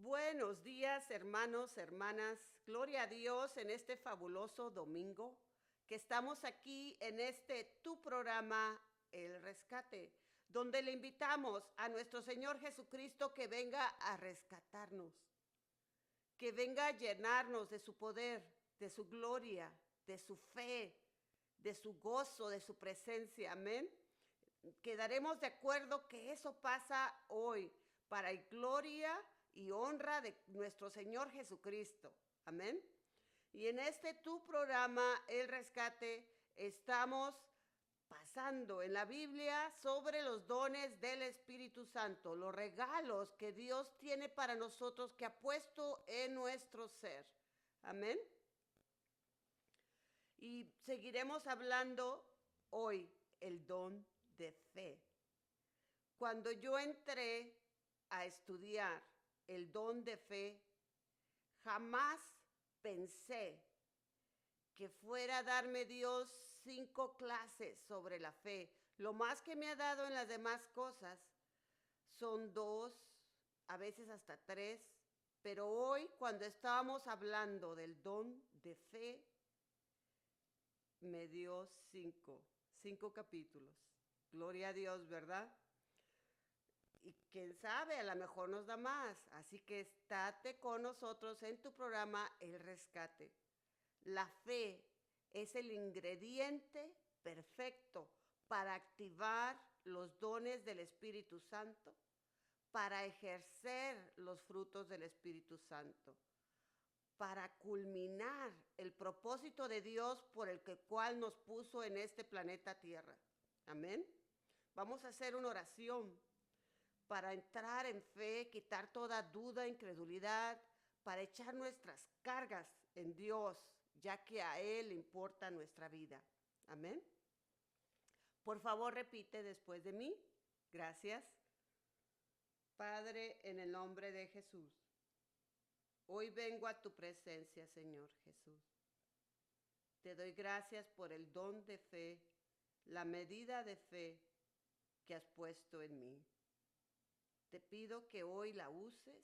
Buenos días, hermanos, hermanas. Gloria a Dios en este fabuloso domingo que estamos aquí en tu programa, El Rescate, donde le invitamos a nuestro Señor Jesucristo que venga a rescatarnos, que venga a llenarnos de su poder, de su gloria, de su fe, de su gozo, de su presencia. Amén. Quedaremos de acuerdo que eso pasa hoy para gloria y honra de nuestro Señor Jesucristo. Amén. Y en tu programa, El Rescate, estamos pasando en la Biblia sobre los dones del Espíritu Santo, los regalos que Dios tiene para nosotros, que ha puesto en nuestro ser. Amén. Y seguiremos hablando hoy el don de fe. Cuando yo entré a estudiar el don de fe, jamás pensé que fuera a darme Dios 5 clases sobre la fe. Lo más que me ha dado en las demás cosas son 2, a veces hasta 3. Pero hoy, cuando estábamos hablando del don de fe, me dio 5 capítulos. Gloria a Dios, ¿verdad? Y quién sabe, a lo mejor nos da más. Así que estate con nosotros en tu programa El Rescate. La fe es el ingrediente perfecto para activar los dones del Espíritu Santo, para ejercer los frutos del Espíritu Santo, para culminar el propósito de Dios por el cual nos puso en este planeta Tierra. Amén. Vamos a hacer una oración para entrar en fe, quitar toda duda, incredulidad, para echar nuestras cargas en Dios, ya que a Él le importa nuestra vida. Amén. Por favor, repite después de mí. Gracias. Padre, en el nombre de Jesús, hoy vengo a tu presencia, Señor Jesús. Te doy gracias por el don de fe, la medida de fe que has puesto en mí. Te pido que hoy la uses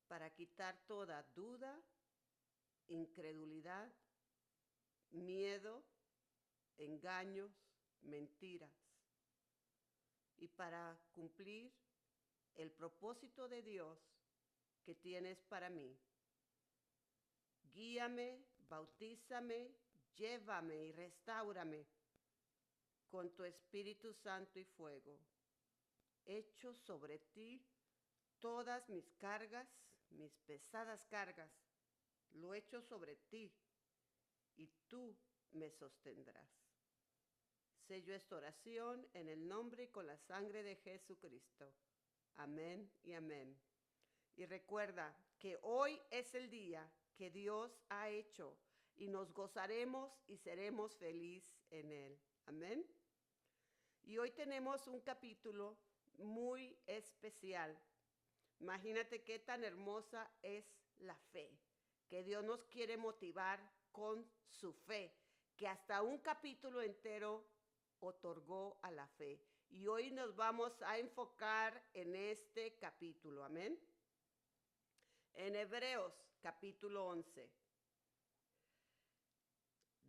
para quitar toda duda, incredulidad, miedo, engaños, mentiras, y para cumplir el propósito de Dios que tienes para mí. Guíame, bautízame, llévame y restáurame con tu Espíritu Santo y fuego. Echo sobre ti todas mis cargas, mis pesadas cargas, lo echo sobre ti y tú me sostendrás. Sello esta oración en el nombre y con la sangre de Jesucristo. Amén y amén. Y recuerda que hoy es el día que Dios ha hecho y nos gozaremos y seremos felices en Él. Amén. Y hoy tenemos un capítulo muy especial. Imagínate qué tan hermosa es la fe, que Dios nos quiere motivar con su fe, que hasta un capítulo entero otorgó a la fe. Y hoy nos vamos a enfocar en este capítulo. Amén. En Hebreos capítulo 11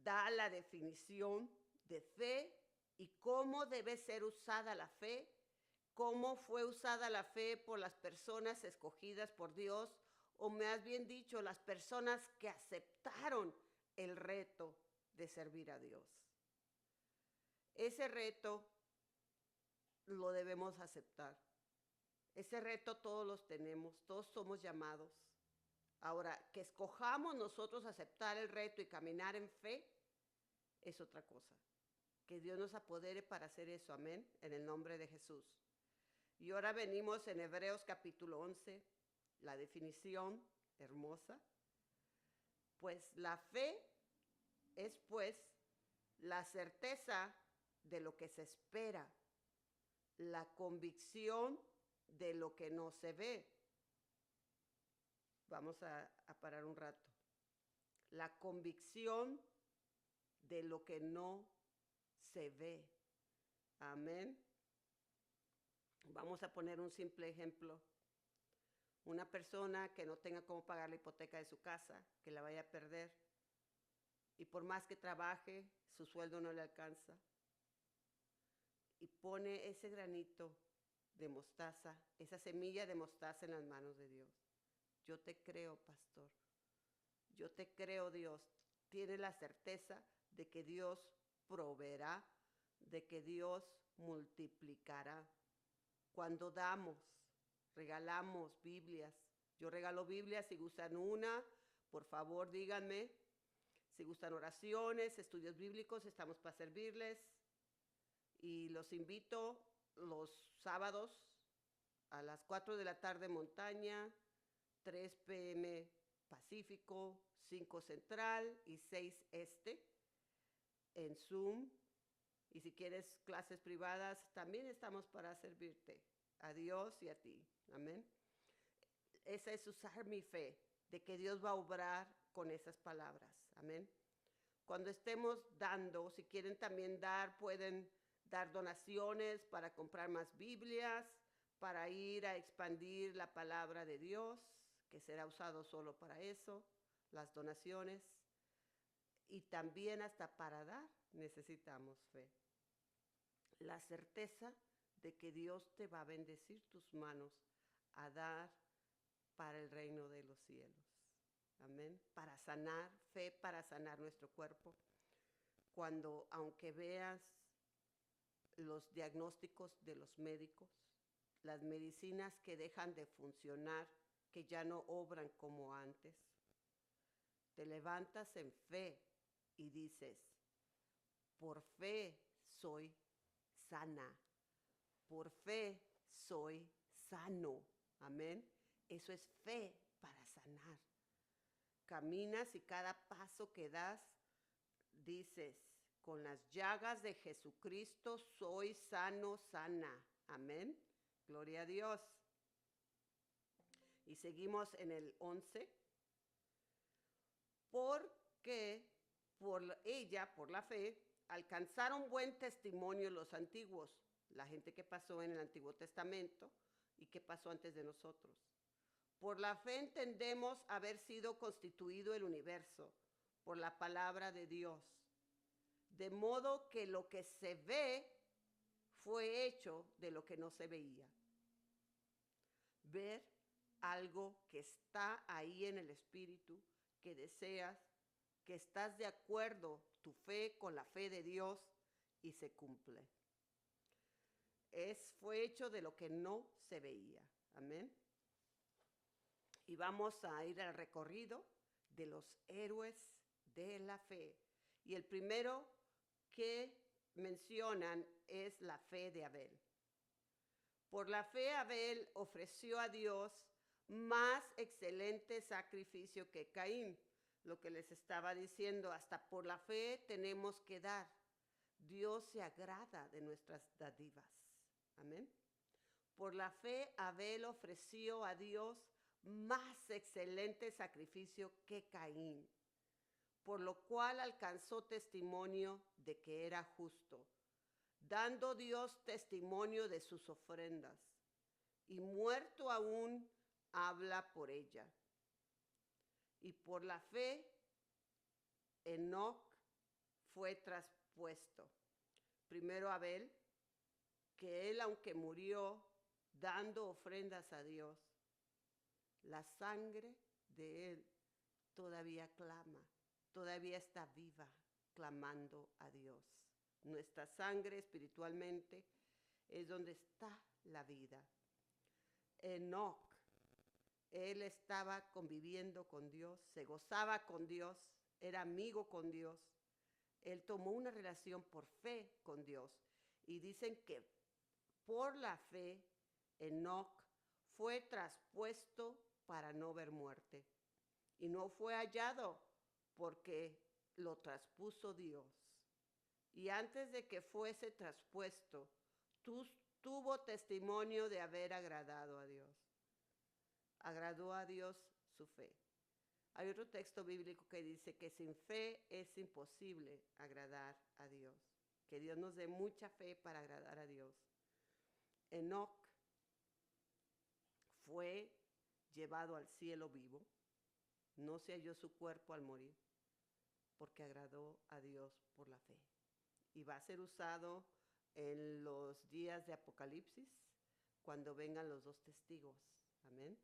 da la definición de fe y cómo debe ser usada la fe, cómo fue usada la fe por las personas escogidas por Dios, o más bien dicho, las personas que aceptaron el reto de servir a Dios. Ese reto lo debemos aceptar. Ese reto todos los tenemos, todos somos llamados. Ahora, que escojamos nosotros aceptar el reto y caminar en fe, es otra cosa. Que Dios nos apodere para hacer eso, amén, en el nombre de Jesús. Y ahora venimos en Hebreos capítulo 11, la definición hermosa. Pues la fe es pues la certeza de lo que se espera, la convicción de lo que no se ve. Vamos a parar un rato. La convicción de lo que no se ve. Amén. Vamos a poner un simple ejemplo. Una persona que no tenga cómo pagar la hipoteca de su casa, que la vaya a perder. Y por más que trabaje, su sueldo no le alcanza. Y pone ese granito de mostaza, esa semilla de mostaza en las manos de Dios. Yo te creo, pastor. Yo te creo, Dios. Tiene la certeza de que Dios proveerá, de que Dios multiplicará. Cuando damos, regalamos Biblias. Yo regalo Biblias, si gustan una, por favor díganme. Si gustan oraciones, estudios bíblicos, estamos para servirles. Y los invito los sábados a las 4 de la tarde montaña, 3 p.m. Pacífico, 5 Central y 6 Este en Zoom. Y si quieres clases privadas, también estamos para servirte a Dios y a ti. Amén. Esa es usar mi fe, de que Dios va a obrar con esas palabras. Amén. Cuando estemos dando, si quieren también dar, pueden dar donaciones para comprar más Biblias, para ir a expandir la palabra de Dios, que será usado solo para eso, las donaciones. Y también hasta para dar necesitamos fe. La certeza de que Dios te va a bendecir tus manos a dar para el reino de los cielos. Amén. Para sanar, fe para sanar nuestro cuerpo. Cuando, aunque veas los diagnósticos de los médicos, las medicinas que dejan de funcionar, que ya no obran como antes, te levantas en fe y dices, por fe soy sana, por fe soy sano. Amén. Eso es fe para sanar. Caminas y cada paso que das, dices, con las llagas de Jesucristo soy sano, sana. Amén. Gloria a Dios. Y seguimos en el 11. Porque por ella, por la fe, alcanzaron buen testimonio los antiguos, la gente que pasó en el Antiguo Testamento y que pasó antes de nosotros. Por la fe entendemos haber sido constituido el universo por la palabra de Dios, de modo que lo que se ve fue hecho de lo que no se veía. Ver algo que está ahí en el espíritu, que deseas, que estás de acuerdo tu fe con la fe de Dios y se cumple. Fue hecho de lo que no se veía. Amén. Y vamos a ir al recorrido de los héroes de la fe. Y el primero que mencionan es la fe de Abel. Por la fe Abel ofreció a Dios más excelente sacrificio que Caín. Lo que les estaba diciendo, hasta por la fe tenemos que dar. Dios se agrada de nuestras dádivas. Amén. Por la fe Abel ofreció a Dios más excelente sacrificio que Caín, por lo cual alcanzó testimonio de que era justo, dando Dios testimonio de sus ofrendas, y muerto aún habla por ella. Y por la fe Enoc fue traspuesto. Primero Abel, que él aunque murió dando ofrendas a Dios, la sangre de él todavía clama, todavía está viva, clamando a Dios. Nuestra sangre espiritualmente es donde está la vida. Enoc, él estaba conviviendo con Dios, se gozaba con Dios, era amigo con Dios. Él tomó una relación por fe con Dios. Y dicen que por la fe, Enoc fue traspuesto para no ver muerte. Y no fue hallado porque lo traspuso Dios. Y antes de que fuese traspuesto, tuvo testimonio de haber agradado a Dios. Agradó a Dios su fe. Hay otro texto bíblico que dice que sin fe es imposible agradar a Dios. Que Dios nos dé mucha fe para agradar a Dios. Enoc fue llevado al cielo vivo. No se halló su cuerpo al morir, porque agradó a Dios por la fe. Y va a ser usado en los días de Apocalipsis, cuando vengan los dos testigos. Amén.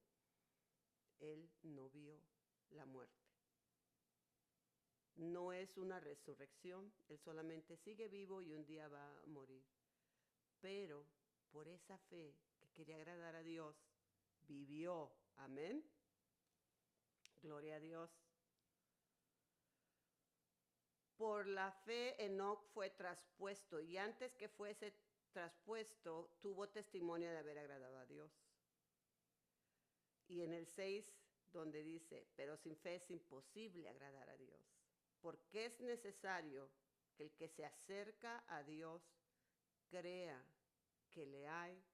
Él no vio la muerte. No es una resurrección, él solamente sigue vivo y un día va a morir. Pero por esa fe que quería agradar a Dios, vivió. Amén. Gloria a Dios. Por la fe Enoc fue traspuesto y antes que fuese traspuesto tuvo testimonio de haber agradado a Dios. Y en el 6 donde dice, pero sin fe es imposible agradar a Dios, porque es necesario que el que se acerca a Dios crea que le hay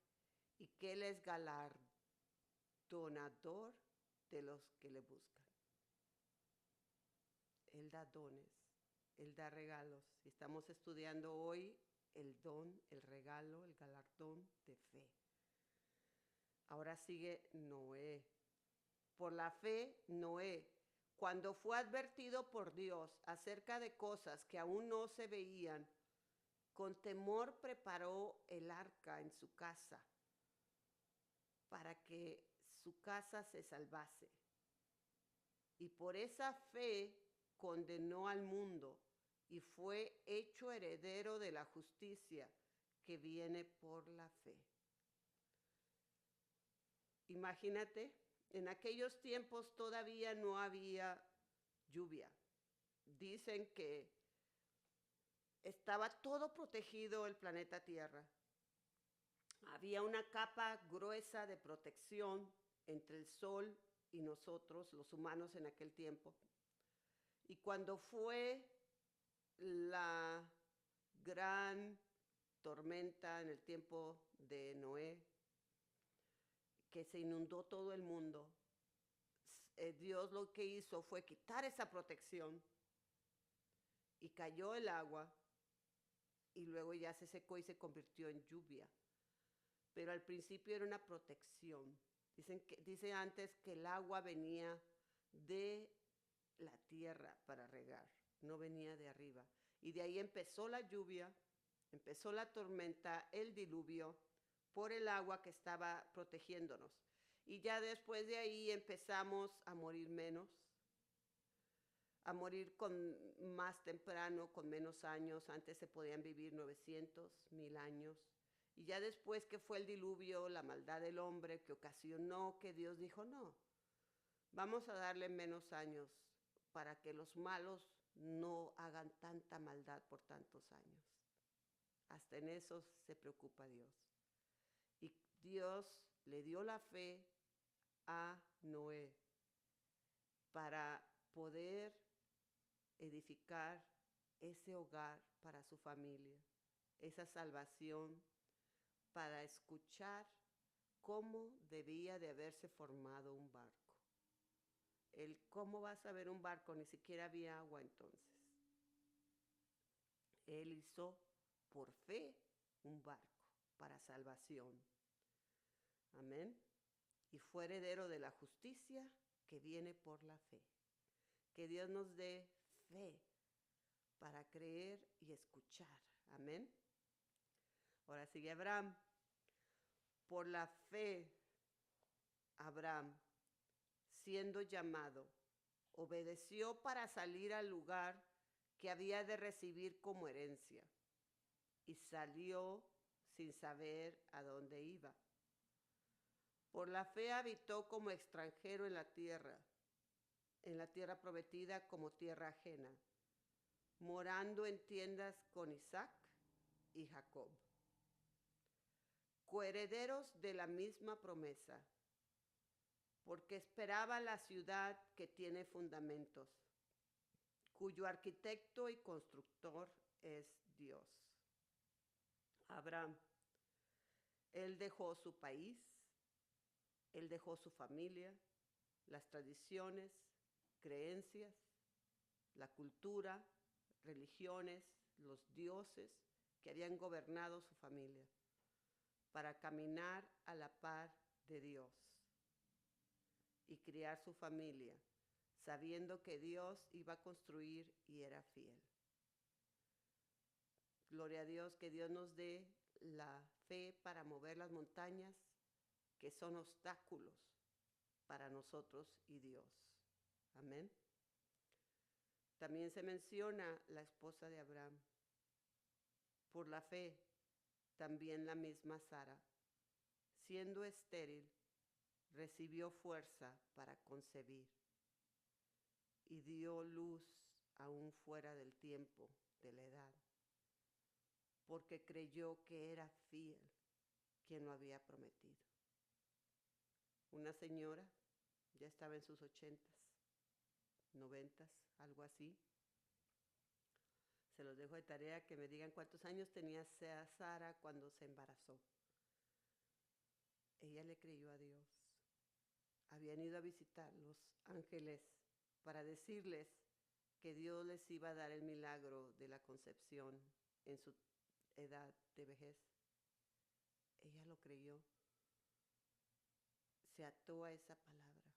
y que Él es galardonador de los que le buscan. Él da dones, Él da regalos. Y estamos estudiando hoy el don, el regalo, el galardón de fe. Ahora sigue Noé. Por la fe, Noé, cuando fue advertido por Dios acerca de cosas que aún no se veían, con temor preparó el arca en su casa para que su casa se salvase. Y por esa fe condenó al mundo y fue hecho heredero de la justicia que viene por la fe. Imagínate, en aquellos tiempos todavía no había lluvia. Dicen que estaba todo protegido el planeta Tierra. Había una capa gruesa de protección entre el sol y nosotros, los humanos en aquel tiempo. Y cuando fue la gran tormenta en el tiempo de Noé, que se inundó todo el mundo, Dios lo que hizo fue quitar esa protección y cayó el agua y luego ya se secó y se convirtió en lluvia. Pero al principio era una protección. Dice antes que el agua venía de la tierra para regar, no venía de arriba. Y de ahí empezó la lluvia, empezó la tormenta, el diluvio, por el agua que estaba protegiéndonos. Y ya después de ahí empezamos a morir menos, a morir más temprano, con menos años. Antes se podían vivir 900, 1000 años. Y ya después que fue el diluvio, la maldad del hombre que ocasionó que Dios dijo, no, vamos a darle menos años para que los malos no hagan tanta maldad por tantos años. Hasta en eso se preocupa Dios. Y Dios le dio la fe a Noé para poder edificar ese hogar para su familia, esa salvación, para escuchar cómo debía de haberse formado un barco. ¿Cómo vas a ver un barco? Ni siquiera había agua entonces. Él hizo por fe un barco para salvación. Amén. Y fue heredero de la justicia que viene por la fe. Que Dios nos dé fe para creer y escuchar. Amén. Ahora sigue Abraham. Por la fe, Abraham, siendo llamado, obedeció para salir al lugar que había de recibir como herencia y salió sin saber a dónde iba. Por la fe habitó como extranjero en la tierra prometida como tierra ajena, morando en tiendas con Isaac y Jacob, coherederos de la misma promesa, porque esperaba la ciudad que tiene fundamentos, cuyo arquitecto y constructor es Dios. Abraham, él dejó su país, él dejó su familia, las tradiciones, creencias, la cultura, religiones, los dioses que habían gobernado su familia, para caminar a la par de Dios. y criar su familia, sabiendo que Dios iba a construir y era fiel. Gloria a Dios, que Dios nos dé la fe para mover las montañas que son obstáculos para nosotros y Dios. Amén. También se menciona la esposa de Abraham. Por la fe, también la misma Sara, siendo estéril, recibió fuerza para concebir y dio luz aún fuera del tiempo de la edad, porque creyó que era fiel quien lo había prometido. Una señora, ya estaba en sus 80s, 90s, algo así. Se los dejo de tarea que me digan cuántos años tenía Sara cuando se embarazó. Ella le creyó a Dios. Habían ido a visitar los ángeles para decirles que Dios les iba a dar el milagro de la concepción en su edad de vejez. Ella lo creyó. Se ató a esa palabra.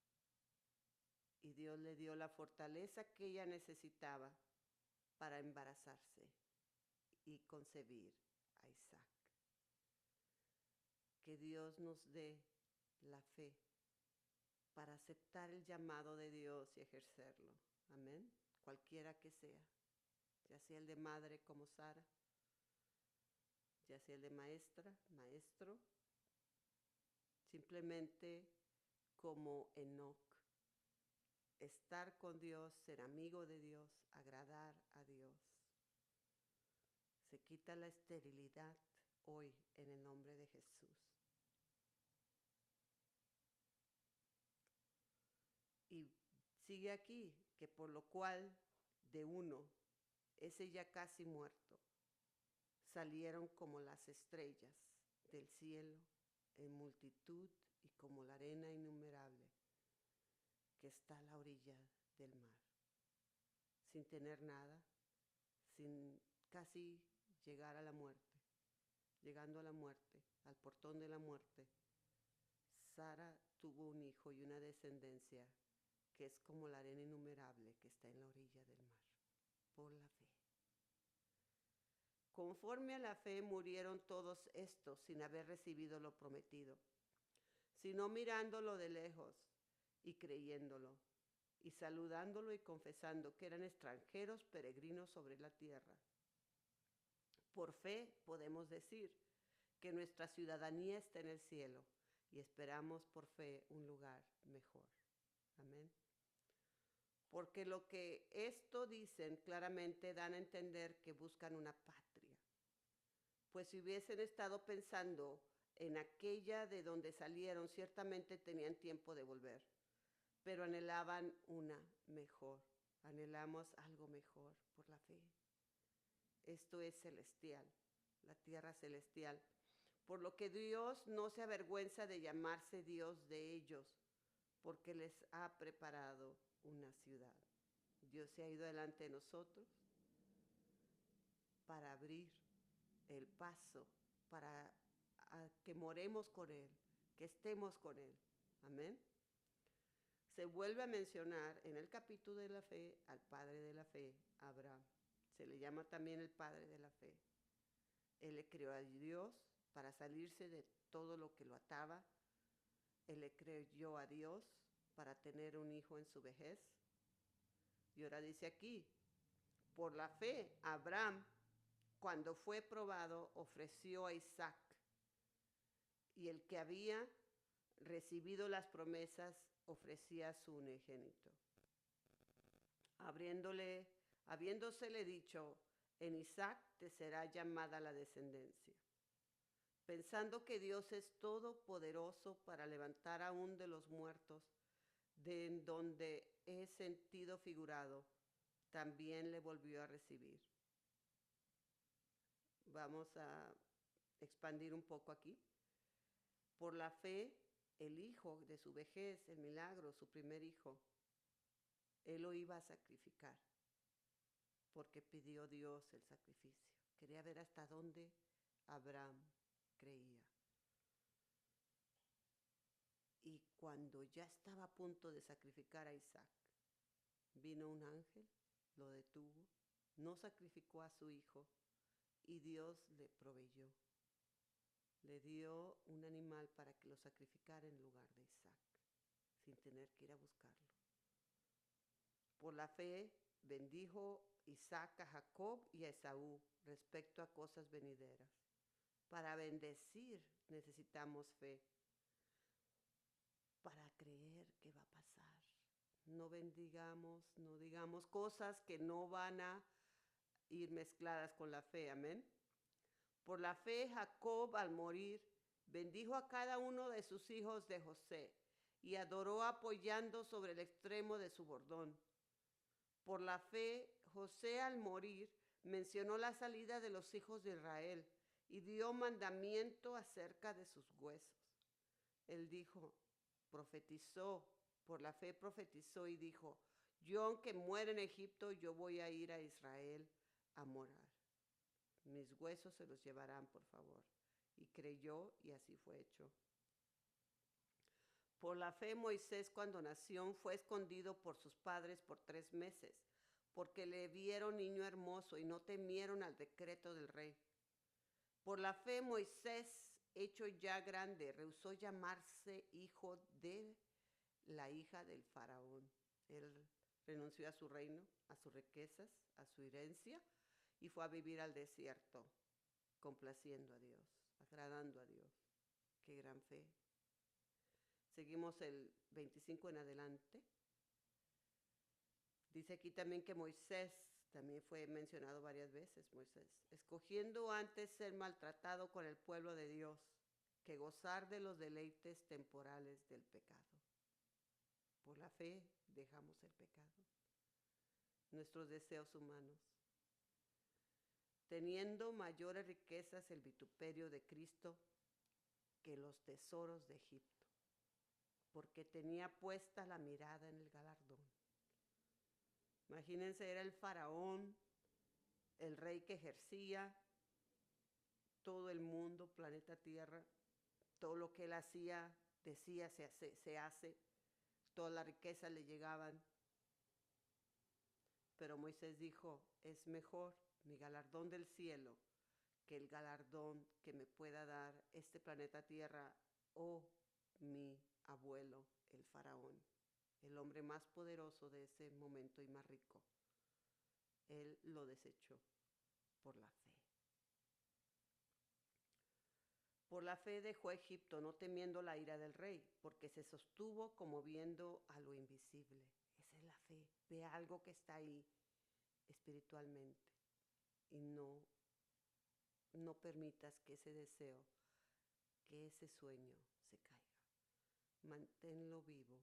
Y Dios le dio la fortaleza que ella necesitaba para embarazarse y concebir a Isaac. Que Dios nos dé la fe para aceptar el llamado de Dios y ejercerlo. Amén. Cualquiera que sea, ya sea el de madre como Sara, ya sea el de maestra, maestro, simplemente como Enoc. Estar con Dios, ser amigo de Dios, agradar a Dios. Se quita la esterilidad hoy en el nombre de Jesús. Y sigue aquí, que por lo cual de uno, ese ya casi muerto, salieron como las estrellas del cielo en multitud y como la arena innumerable que está a la orilla del mar, sin tener nada, sin casi llegar a la muerte, llegando a la muerte, al portón de la muerte. Sara tuvo un hijo y una descendencia que es como la arena innumerable que está en la orilla del mar, por la fe. Conforme a la fe murieron todos estos sin haber recibido lo prometido, sino mirándolo de lejos y creyéndolo, y saludándolo y confesando que eran extranjeros peregrinos sobre la tierra. Por fe podemos decir que nuestra ciudadanía está en el cielo y esperamos por fe un lugar mejor. Amén. Porque lo que esto dicen claramente dan a entender que buscan una patria. Pues si hubiesen estado pensando en aquella de donde salieron, ciertamente tenían tiempo de volver, pero anhelaban una mejor. Anhelamos algo mejor por la fe. Esto es celestial, la tierra celestial. Por lo que Dios no se avergüenza de llamarse Dios de ellos, porque les ha preparado una ciudad. Dios se ha ido delante de nosotros para abrir el paso, para que moremos con Él, que estemos con Él. Amén. Se vuelve a mencionar en el capítulo de la fe al padre de la fe, Abraham. Se le llama también el padre de la fe. Él le creyó a Dios para salirse de todo lo que lo ataba. Él le creyó a Dios para tener un hijo en su vejez. Y ahora dice aquí, por la fe, Abraham, cuando fue probado, ofreció a Isaac. Y el que había recibido las promesas ofrecía a su unigénito. Habiéndosele dicho, en Isaac te será llamada la descendencia. Pensando que Dios es todopoderoso para levantar aún de los muertos, de en donde es sentido figurado, también le volvió a recibir. Vamos a expandir un poco aquí. Por la fe, el hijo de su vejez, el milagro, su primer hijo, él lo iba a sacrificar, porque pidió Dios el sacrificio. Quería ver hasta dónde Abraham creía. Y cuando ya estaba a punto de sacrificar a Isaac, vino un ángel, lo detuvo, no sacrificó a su hijo y Dios le proveyó. Le dio un animal para que lo sacrificara en lugar de Isaac, sin tener que ir a buscarlo. Por la fe bendijo Isaac a Jacob y a Esaú respecto a cosas venideras. Para bendecir necesitamos fe, para creer que va a pasar. No bendigamos, no digamos cosas que no van a ir mezcladas con la fe, amén. Por la fe Jacob al morir bendijo a cada uno de sus hijos de José y adoró apoyando sobre el extremo de su bordón. Por la fe José al morir mencionó la salida de los hijos de Israel y dio mandamiento acerca de sus huesos. Él dijo, profetizó, por la fe profetizó y dijo, yo aunque muera en Egipto, yo voy a ir a Israel a morar. Mis huesos se los llevarán, por favor. Y creyó y así fue hecho. Por la fe Moisés cuando nació fue escondido por sus padres por 3 meses, porque le vieron niño hermoso y no temieron al decreto del rey. Por la fe Moisés, hecho ya grande, rehusó llamarse hijo de la hija del faraón. Él renunció a su reino, a sus riquezas, a su herencia y fue a vivir al desierto, complaciendo a Dios, agradando a Dios. Qué gran fe. Seguimos el 25 en adelante. Dice aquí también que Moisés, también fue mencionado varias veces, Moisés, escogiendo antes ser maltratado con el pueblo de Dios que gozar de los deleites temporales del pecado. Por la fe dejamos el pecado, nuestros deseos humanos, teniendo mayores riquezas el vituperio de Cristo que los tesoros de Egipto, porque tenía puesta la mirada en el galardón. Imagínense, era el faraón, el rey que ejercía todo el mundo, planeta Tierra, todo lo que él hacía, decía, se hace, todas las riquezas le llegaban. Pero Moisés dijo, es mejor mi galardón del cielo que el galardón que me pueda dar este planeta Tierra o mi abuelo, el faraón, el hombre más poderoso de ese momento y más rico. Él lo desechó por la fe. Por la fe dejó Egipto, no temiendo la ira del rey, porque se sostuvo como viendo a lo invisible. Esa es la fe. Ve algo que está ahí espiritualmente y no permitas que ese deseo, que ese sueño se caiga. Manténlo vivo.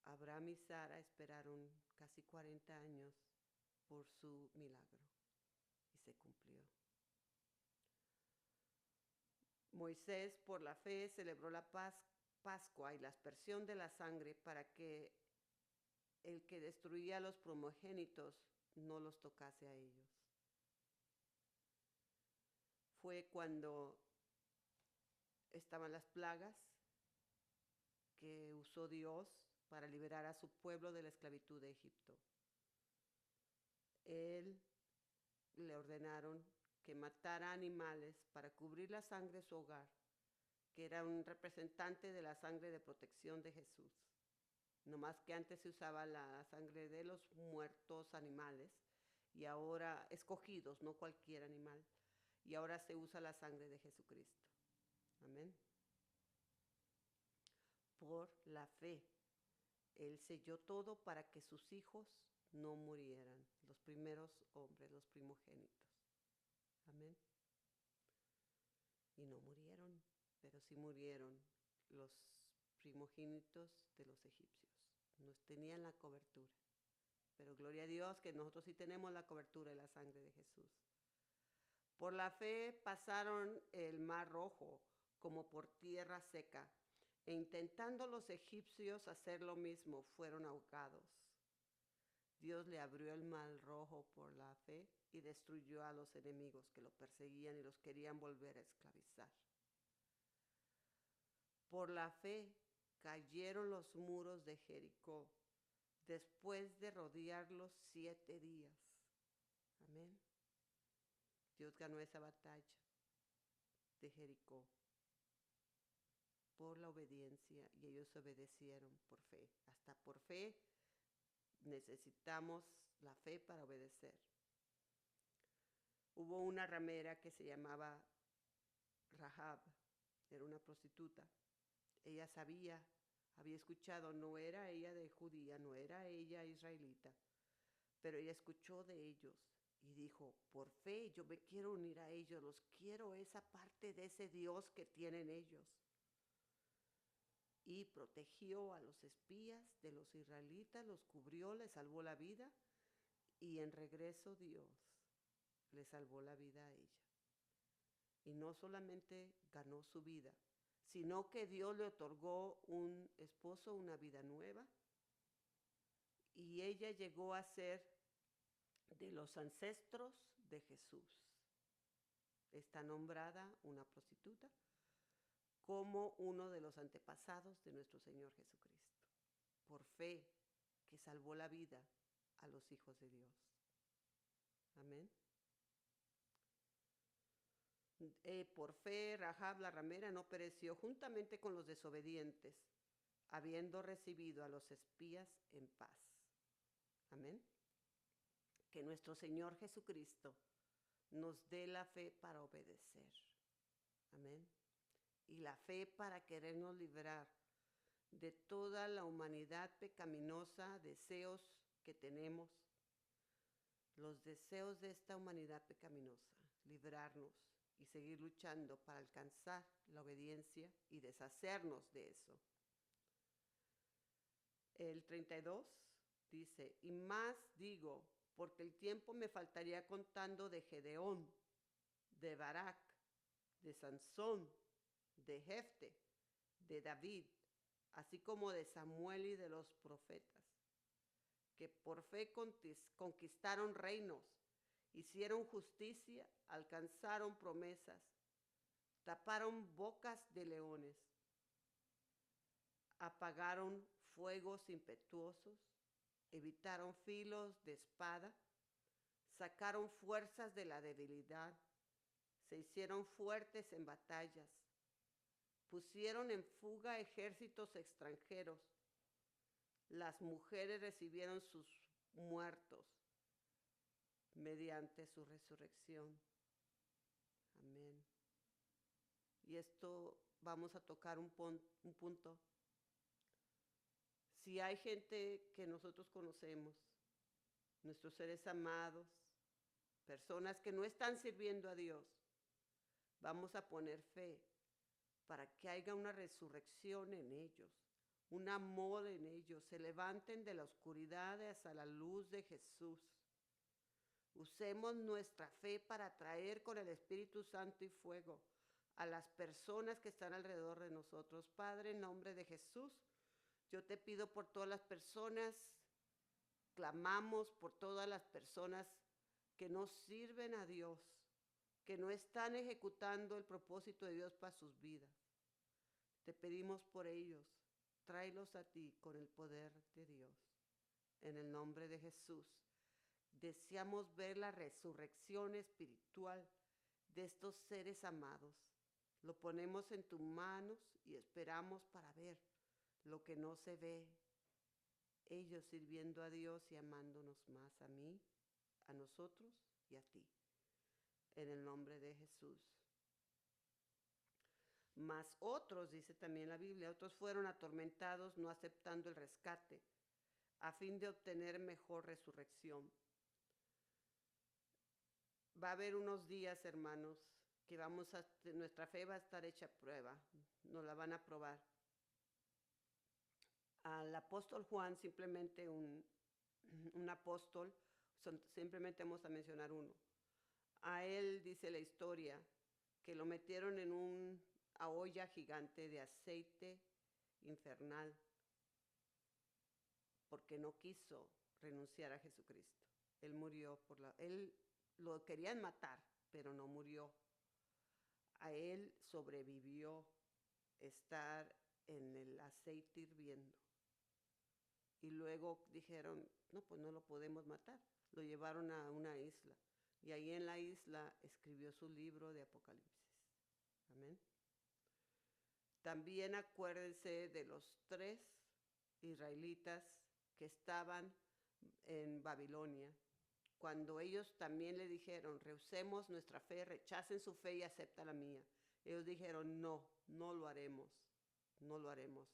Abraham y Sara esperaron casi 40 años por su milagro y se cumplió. Moisés, por la fe, celebró la Pascua y la aspersión de la sangre para que el que destruía a los primogénitos no los tocase a ellos. Fue cuando estaban las plagas que usó Dios para liberar a su pueblo de la esclavitud de Egipto. Él le ordenaron que matara animales para cubrir la sangre de su hogar, que era un representante de la sangre de protección de Jesús. No más que antes se usaba la sangre de los muertos animales y ahora escogidos, no cualquier animal, y ahora se usa la sangre de Jesucristo. Amén. Por la fe, Él selló todo para que sus hijos no murieran, los primeros hombres, los primogénitos. Amén. Y no murieron, pero sí murieron los primogénitos de los egipcios. No tenían la cobertura. Pero gloria a Dios que nosotros sí tenemos la cobertura de la sangre de Jesús. Por la fe pasaron el mar rojo como por tierra seca, e intentando los egipcios hacer lo mismo, fueron ahogados. Dios le abrió el mar rojo por la fe y destruyó a los enemigos que lo perseguían y los querían volver a esclavizar. Por la fe cayeron los muros de Jericó después de rodearlos 7 días. Amén. Dios ganó esa batalla de Jericó por la obediencia y ellos obedecieron por fe. Hasta por fe necesitamos la fe para obedecer. Hubo una ramera que se llamaba Rahab, era una prostituta. Ella sabía, había escuchado, no era ella de judía, no era ella israelita, pero ella escuchó de ellos y dijo, por fe yo me quiero unir a ellos, los quiero esa parte de ese Dios que tienen ellos. Y protegió a los espías de los israelitas, los cubrió, les salvó la vida y en regreso Dios le salvó la vida a ella. Y no solamente ganó su vida, sino que Dios le otorgó un esposo, una vida nueva, y ella llegó a ser de los ancestros de Jesús. Está nombrada una prostituta como uno de los antepasados de nuestro Señor Jesucristo, por fe que salvó la vida a los hijos de Dios. Amén. Por fe, Rahab la ramera no pereció juntamente con los desobedientes, habiendo recibido a los espías en paz. Amén. Que nuestro Señor Jesucristo nos dé la fe para obedecer. Amén. Y la fe para querernos librar de toda la humanidad pecaminosa, deseos que tenemos, los deseos de esta humanidad pecaminosa, librarnos y seguir luchando para alcanzar la obediencia y deshacernos de eso. El 32 dice, y más digo, porque el tiempo me faltaría contando de Gedeón, de Barak, de Sansón, de Jefte, de David, así como de Samuel y de los profetas, que por fe conquistaron reinos, hicieron justicia, alcanzaron promesas, taparon bocas de leones, apagaron fuegos impetuosos, evitaron filos de espada, sacaron fuerzas de la debilidad, se hicieron fuertes en batallas, pusieron en fuga ejércitos extranjeros, las mujeres recibieron sus muertos mediante su resurrección. Amén. Y esto vamos a tocar un punto. Si hay gente que nosotros conocemos, nuestros seres amados, personas que no están sirviendo a Dios, vamos a poner fe para que haya una resurrección en ellos, un amor en ellos, se levanten de la oscuridad hasta la luz de Jesús. Usemos nuestra fe para atraer con el Espíritu Santo y fuego a las personas que están alrededor de nosotros. Padre, en nombre de Jesús, yo te pido por todas las personas, clamamos por todas las personas que no sirven a Dios, que no están ejecutando el propósito de Dios para sus vidas. Te pedimos por ellos, tráelos a ti con el poder de Dios. En el nombre de Jesús, deseamos ver la resurrección espiritual de estos seres amados. Lo ponemos en tus manos y esperamos para ver lo que no se ve. Ellos sirviendo a Dios y amándonos más a mí, a nosotros y a ti. En el nombre de Jesús. Mas otros, dice también la Biblia, otros fueron atormentados no aceptando el rescate, a fin de obtener mejor resurrección. Va a haber unos días, hermanos, que nuestra fe va a estar hecha a prueba, nos la van a probar. Al apóstol Juan, simplemente un apóstol, simplemente vamos a mencionar uno. A él dice la historia que lo metieron en una olla gigante de aceite infernal porque no quiso renunciar a Jesucristo. Él murió él lo querían matar, pero no murió. A él sobrevivió estar en el aceite hirviendo. Y luego dijeron, no, pues no lo podemos matar. Lo llevaron a una isla. Y ahí en la isla escribió su libro de Apocalipsis. Amén. También acuérdense de los 3 israelitas que estaban en Babilonia, cuando ellos también le dijeron, rehusemos nuestra fe, rechacen su fe y acepta la mía. Ellos dijeron, no, no lo haremos, no lo haremos.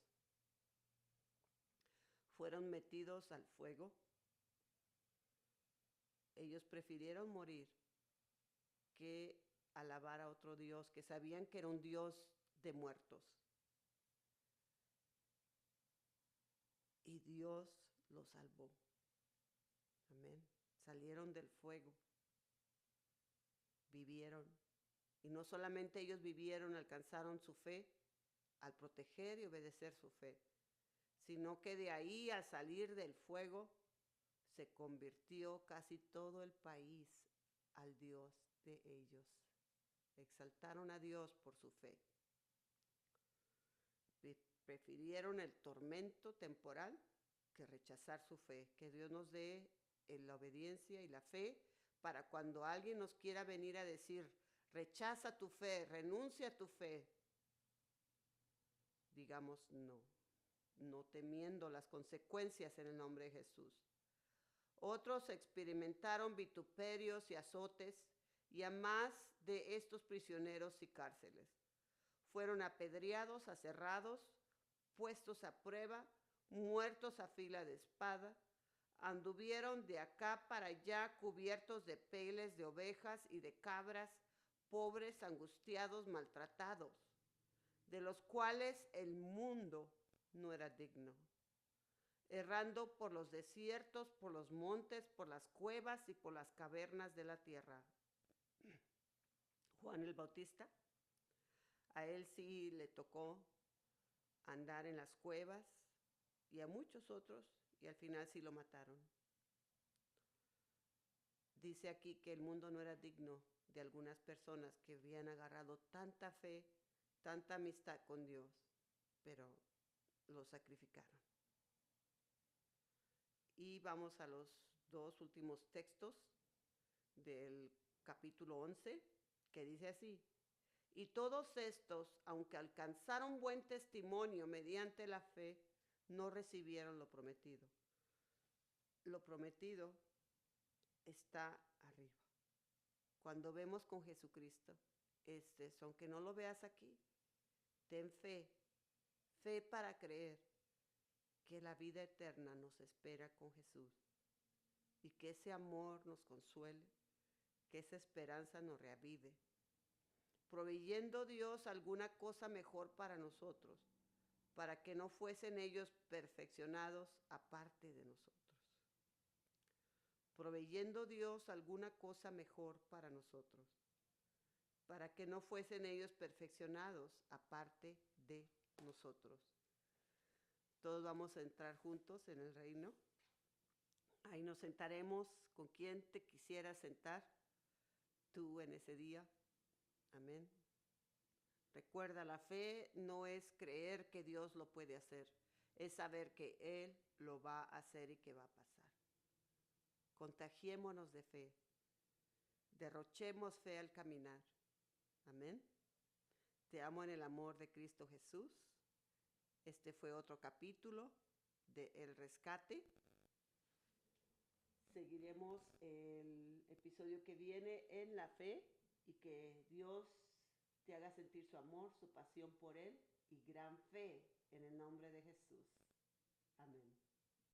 Fueron metidos al fuego. Ellos prefirieron morir que alabar a otro Dios, que sabían que era un Dios de muertos. Y Dios los salvó. Amén. Salieron del fuego. Vivieron. Y no solamente ellos vivieron, alcanzaron su fe al proteger y obedecer su fe, sino que de ahí, al salir del fuego, se convirtió casi todo el país al Dios de ellos. Exaltaron a Dios por su fe. Prefirieron el tormento temporal que rechazar su fe. Que Dios nos dé la obediencia y la fe para cuando alguien nos quiera venir a decir, rechaza tu fe, renuncia a tu fe, digamos no, no temiendo las consecuencias en el nombre de Jesús. Otros experimentaron vituperios y azotes, y a más de estos prisioneros y cárceles. Fueron apedreados, aserrados, puestos a prueba, muertos a fila de espada. Anduvieron de acá para allá cubiertos de peles de ovejas y de cabras, pobres, angustiados, maltratados, de los cuales el mundo no era digno. Errando por los desiertos, por los montes, por las cuevas y por las cavernas de la tierra. Juan el Bautista, a él sí le tocó andar en las cuevas, y a muchos otros, y al final sí lo mataron. Dice aquí que el mundo no era digno de algunas personas que habían agarrado tanta fe, tanta amistad con Dios, pero lo sacrificaron. Y vamos a los 2 últimos textos del capítulo 11, que dice así: y todos estos, aunque alcanzaron buen testimonio mediante la fe, no recibieron lo prometido. Lo prometido está arriba. Cuando vemos con Jesucristo, aunque no lo veas aquí, ten fe, fe para creer que la vida eterna nos espera con Jesús, y que ese amor nos consuele, que esa esperanza nos reavive, proveyendo Dios alguna cosa mejor para nosotros, para que no fuesen ellos perfeccionados aparte de nosotros. Proveyendo Dios alguna cosa mejor para nosotros, para que no fuesen ellos perfeccionados aparte de nosotros. Todos vamos a entrar juntos en el reino. Ahí nos sentaremos con quien te quisieras sentar tú en ese día. Amén. Recuerda, la fe no es creer que Dios lo puede hacer, es saber que Él lo va a hacer y que va a pasar. Contagiémonos de fe, derrochemos fe al caminar. Amén. Te amo en el amor de Cristo Jesús. Este fue otro capítulo de El Rescate. Seguiremos el episodio que viene en la fe, y que Dios te haga sentir su amor, su pasión por Él y gran fe en el nombre de Jesús. Amén.